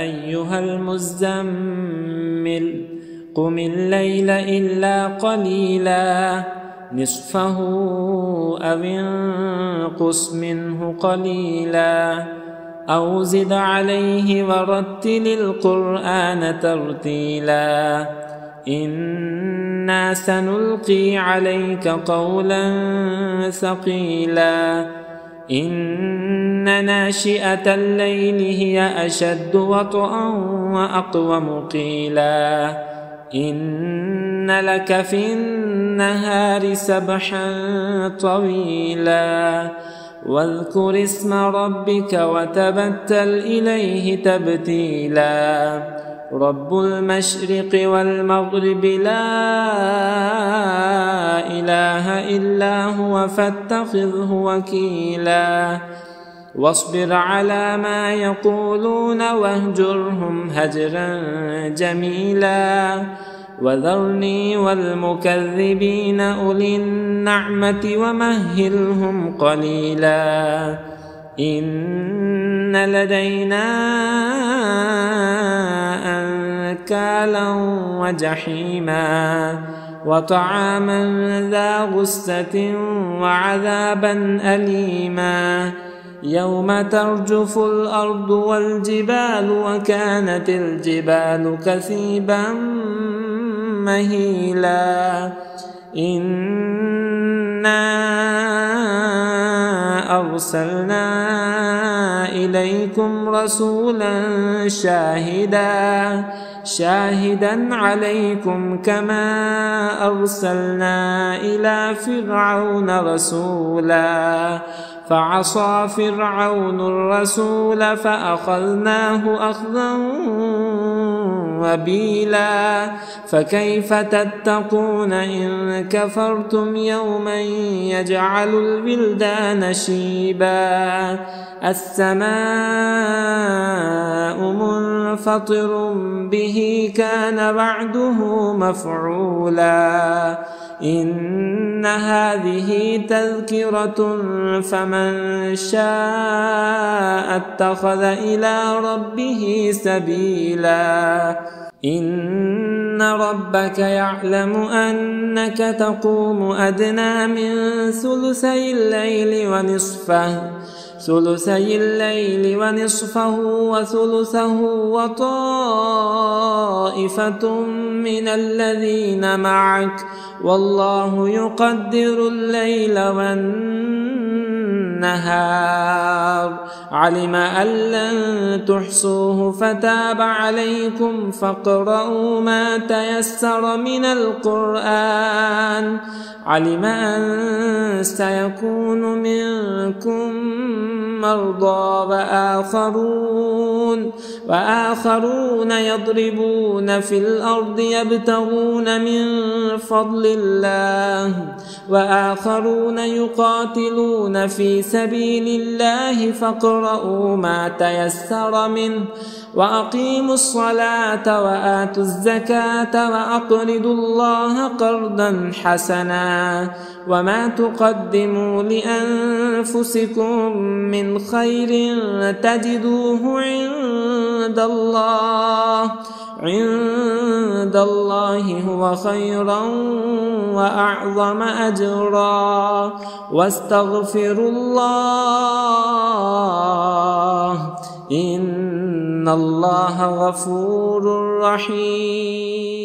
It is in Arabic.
أيها المزمل قم الليل إلا قليلا نصفه أو انقص منه قليلا أو زد عليه ورتل القرآن ترتيلا إنا سنلقي عليك قولا ثقيلا إن ناشئة الليل هي أشد وطئا وأقوم قيلا إن لك في النهار سبحا طويلا واذكر اسم ربك وتبتل إليه تبتيلا رب المشرق والمغرب لا إله إلا هو فاتخذه وكيلا واصبر على ما يقولون واهجرهم هجرا جميلا وذرني والمكذبين أولي النعمة ومهلهم قليلا إن لدينا أنكالا وجحيما وطعاما ذا غصة وعذابا أليما يوم ترجف الأرض والجبال وكانت الجبال كثيبا مهيلا إنا أرسلنا إليكم رسولا شاهدا عليكم كما أرسلنا إلى فرعون رسولا فعصى فرعون الرسول فأخذناه أخذا وبيلا فكيف تتقون إن كفرتم يوما يجعل الولدان شيبا السماء منفطر به كان وعده مفعولا إن هذه تذكرة فمن شاء اتخذ إلى ربه سبيلا إن ربك يعلم أنك تقوم أدنى من ثلثي الليل ونصفه وثلثه وطائفة من الذين معك والله يقدر الليل والنهار علم أن لن تحصوه فتاب عليكم فاقرؤوا ما تيسر من القرآن علم أن سيكون منكم مرضى وآخرون يضربون في الأرض يبتغون من فضل الله وآخرون يقاتلون في سبيل الله فاقرؤوا ما تيسر منه وأقيموا الصلاة وآتوا الزكاة وأقرضوا الله قرضا حسنا وما تقدموا لأنفسكم من خير تجدوه عند الله هو خيرا وأعظم أجرا واستغفروا الله إن الله غفور رحيم.